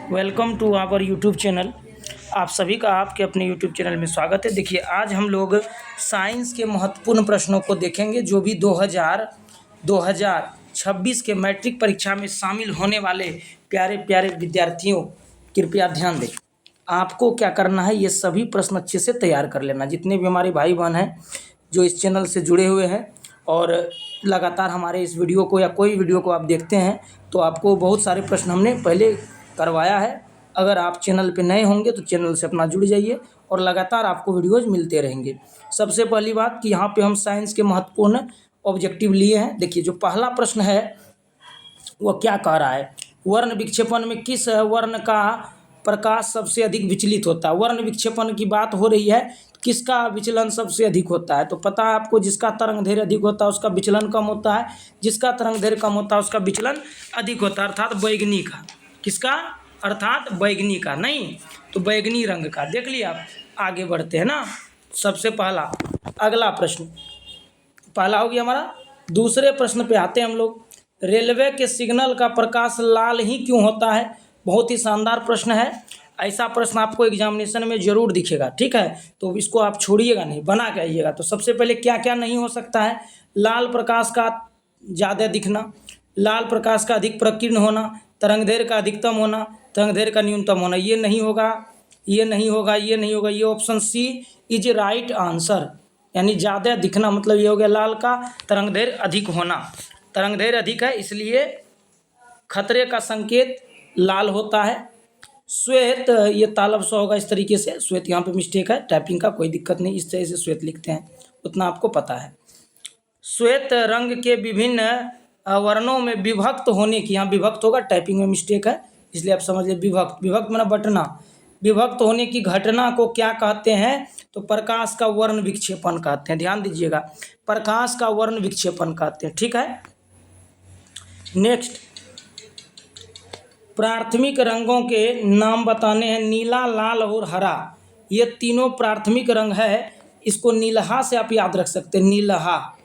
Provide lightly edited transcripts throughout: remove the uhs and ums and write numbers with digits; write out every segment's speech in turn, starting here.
Welcome to our YouTube channel. आप सभी का आपके अपने यूट्यूब चैनल में स्वागत है। देखिए, आज हम लोग साइंस के महत्वपूर्ण प्रश्नों को देखेंगे जो भी 2026 के मैट्रिक परीक्षा में शामिल होने वाले प्यारे प्यारे विद्यार्थियों, कृपया ध्यान दें। आपको क्या करना है, ये सभी प्रश्न अच्छे से तैयार कर लेना। जितने भी हमारे भाई बहन हैं जो इस चैनल से जुड़े हुए हैं और लगातार हमारे इस वीडियो को या कोई वीडियो को आप देखते हैं, तो आपको बहुत सारे प्रश्न हमने पहले करवाया है। अगर आप चैनल पे नए होंगे तो चैनल से अपना जुड़ जाइए और लगातार आपको वीडियोज़ मिलते रहेंगे। सबसे पहली बात कि यहाँ पे हम साइंस के महत्वपूर्ण ऑब्जेक्टिव लिए हैं। देखिए, जो पहला प्रश्न है वो क्या कह रहा है, वर्ण विक्षेपण में किस वर्ण का प्रकाश सबसे अधिक विचलित होता है। वर्ण विक्षेपण की बात हो रही है, किसका विचलन सबसे अधिक होता है। तो पता है आपको, जिसका तरंग दैर्घ्य अधिक होता है उसका विचलन कम होता है, जिसका तरंग दैर्घ्य कम होता है उसका विचलन अधिक होता है, अर्थात बैगनी का। किसका? अर्थात बैगनी का, नहीं तो बैगनी रंग का। देख लिया आप। आगे बढ़ते हैं ना। सबसे पहला अगला प्रश्न पहला हो गया हमारा। दूसरे प्रश्न पे आते हैं हम लोग। रेलवे के सिग्नल का प्रकाश लाल ही क्यों होता है। बहुत ही शानदार प्रश्न है। ऐसा प्रश्न आपको एग्जामिनेशन में जरूर दिखेगा, ठीक है। तो इसको आप छोड़िएगा नहीं, बना के आइएगा। तो सबसे पहले क्या क्या नहीं हो सकता है, लाल प्रकाश का ज़्यादा दिखना, लाल प्रकाश का अधिक प्रकीर्ण होना, तरंगदैर्घ्य का अधिकतम होना, तरंगदैर्घ्य का न्यूनतम होना। ये नहीं होगा, ये नहीं होगा, ये नहीं होगा। ये option C is right answer. यानी ज़्यादा दिखना मतलब ये हो गया लाल का तरंगदैर्घ्य अधिक होना। तरंगदैर्घ्य अधिक है इसलिए खतरे का संकेत लाल होता है। श्वेत, ये तालब सा होगा इस तरीके से। श्वेत यहाँ पे मिस्टेक है, टाइपिंग का कोई दिक्कत नहीं, इस तरह से श्वेत लिखते हैं, उतना आपको पता है। श्वेत रंग के विभिन्न वर्णों में विभक्त होने की, यहाँ विभक्त होगा, टाइपिंग में मिस्टेक है इसलिए आप समझ लीजिए विभक्त। विभक्त माना बटना। विभक्त होने की घटना को क्या कहते हैं, तो प्रकाश का वर्ण विक्षेपण कहते हैं। ध्यान दीजिएगा, प्रकाश का वर्ण विक्षेपण कहते हैं, ठीक है। नेक्स्ट, प्राथमिक रंगों के नाम बताने हैं। नीला, लाल और हरा, ये तीनों प्राथमिक रंग है। इसको नीलहा से आप याद रख सकते हैं। नीलहा,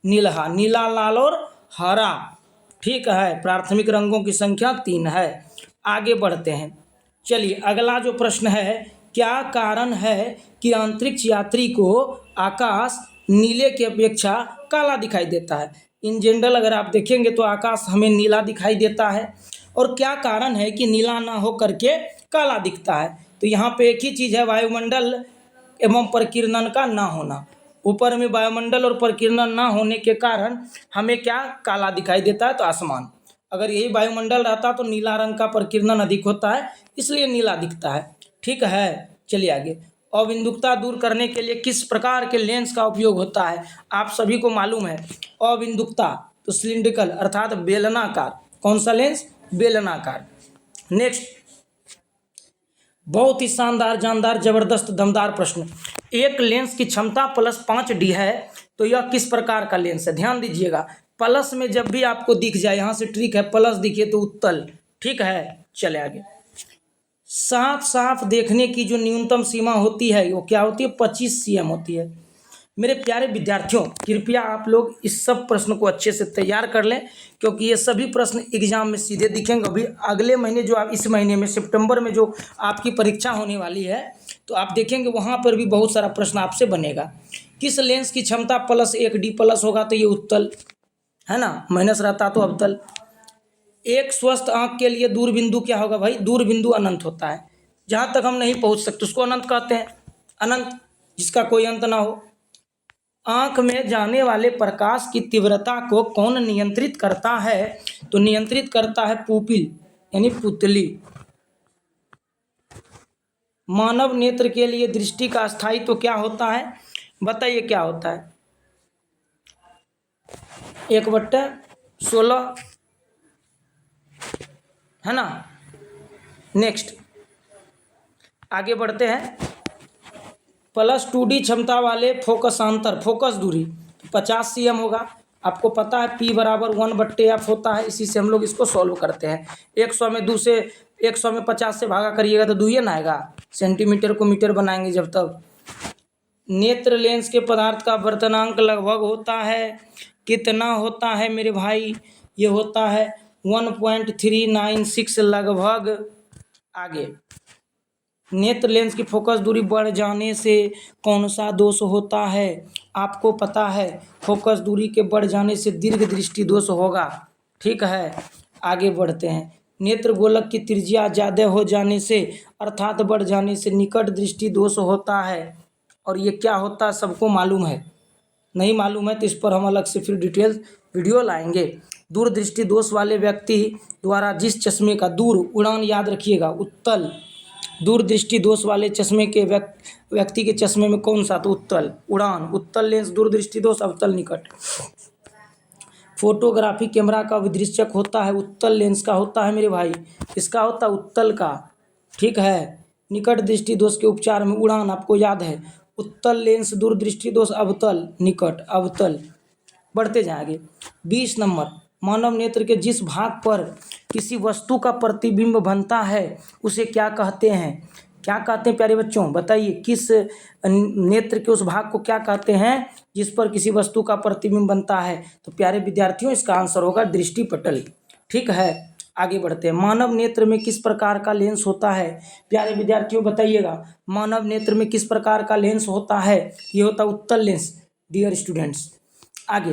नीलहा, नीला, लाल और हरा, ठीक है। प्राथमिक रंगों की संख्या 3 है। आगे बढ़ते हैं। चलिए, अगला जो प्रश्न है, क्या कारण है कि अंतरिक्ष यात्री को आकाश नीले की अपेक्षा काला दिखाई देता है। इन जनरल अगर आप देखेंगे तो आकाश हमें नीला दिखाई देता है, और क्या कारण है कि नीला ना हो करके काला दिखता है। तो यहाँ पे एक ही चीज़ है, वायुमंडल एवं प्रकीर्णन का ना होना। ऊपर में वायुमंडल और प्रकीर्णन ना होने के कारण हमें क्या काला दिखाई देता है, तो आसमान। अगर यही वायुमंडल रहता तो नीला रंग का प्रकीर्णन अधिक होता है, इसलिए नीला दिखता है, ठीक है। चलिए आगे। अबिंदुकता दूर करने के लिए किस प्रकार के लेंस का उपयोग होता है। आप सभी को मालूम है, अबिंदुकता तो सिलिंड्रिकल अर्थात बेलनाकार। कौन सा लेंस? बेलनाकार। नेक्स्ट, बहुत ही शानदार, जानदार, जबरदस्त, दमदार प्रश्न। एक लेंस की क्षमता +5D है, तो यह किस प्रकार का लेंस है। ध्यान दीजिएगा, प्लस में जब भी आपको दिख जाए, यहाँ से ट्रिक है, प्लस दिखे तो उत्तल, ठीक है। चले आगे। साफ साफ देखने की जो न्यूनतम सीमा होती है वो क्या होती है, 25 cm होती है। मेरे प्यारे विद्यार्थियों, कृपया आप लोग इस सब प्रश्न को अच्छे से तैयार कर लें, क्योंकि ये सभी प्रश्न एग्जाम में सीधे दिखेंगे। अभी अगले महीने जो आप, इस महीने में सितंबर में जो आपकी परीक्षा होने वाली है, तो आप देखेंगे वहाँ पर भी बहुत सारा प्रश्न आपसे बनेगा। किस लेंस की क्षमता +1D+ होगा, तो ये उत्तल है ना, माइनस रहता तो अवतल। एक स्वस्थ आँख के लिए दूरबिंदु क्या होगा भाई, दूरबिंदु अनंत होता है। जहाँ तक हम नहीं पहुँच सकते उसको अनंत कहते हैं, अनंत, जिसका कोई अंत ना हो। आँख में जाने वाले प्रकाश की तीव्रता को कौन नियंत्रित करता है, तो नियंत्रित करता है पुपिल यानी पुतली। मानव नेत्र के लिए दृष्टि का स्थायित्व तो क्या होता है, बताइए क्या होता है। 1/16 है ना। नेक्स्ट, आगे बढ़ते हैं। +2D क्षमता वाले फोकसांतर, फोकस दूरी 50 cm होगा। आपको पता है P = 1/f होता है, इसी से हम लोग इसको सॉल्व करते हैं। 100 में 50 से भागा करिएगा तो 2 ना आएगा, सेंटीमीटर को मीटर बनाएंगे जब तक। नेत्र लेंस के पदार्थ का वर्तनांक लगभग होता है, कितना होता है मेरे भाई, ये होता है 1.396 लगभग आगे, नेत्र लेंस की फोकस दूरी बढ़ जाने से कौन सा दोष होता है? आपको पता है फोकस दूरी के बढ़ जाने से दीर्घ दृष्टि दोष होगा। ठीक है, आगे बढ़ते हैं। नेत्र गोलक की त्रिज्या ज़्यादा हो जाने से अर्थात बढ़ जाने से निकट दृष्टि दोष होता है। और ये क्या होता है सबको मालूम है? नहीं मालूम है तो इस पर हम अलग से फिर डिटेल वीडियो लाएंगे। दूरदृष्टि दोष वाले व्यक्ति द्वारा जिस चश्मे का दूर उड़ान, याद रखिएगा, उत्तल। दूरदृष्टि दोष वाले चश्मे के व्यक्ति के चश्मे में कौन सा? तो उत्तल उड़ान, उत्तल लेंस, दूरदृष्टि दोष, अवतल निकट। फोटोग्राफी कैमरा का विदृश्यक होता है उत्तल लेंस का होता है मेरे भाई, इसका होता है उत्तल का। ठीक है, निकट दृष्टि दोष के उपचार में उड़ान आपको याद है, उत्तल लेंस, दूरदृष्टि दोष, अवतल निकट, अवतल। बढ़ते जाएंगे। 20 नंबर, मानव नेत्र के जिस भाग पर किसी वस्तु का प्रतिबिंब बनता है उसे क्या कहते हैं? क्या कहते हैं प्यारे बच्चों, बताइए, किस नेत्र के उस भाग को क्या कहते हैं जिस पर किसी वस्तु का प्रतिबिंब बनता है? तो प्यारे विद्यार्थियों इसका आंसर होगा दृष्टिपटल। ठीक है, आगे बढ़ते हैं। मानव नेत्र में किस प्रकार का लेंस होता है? प्यारे विद्यार्थियों बताइएगा, मानव नेत्र में किस प्रकार का लेंस होता है? ये होता है उत्तल लेंस डियर स्टूडेंट्स। आगे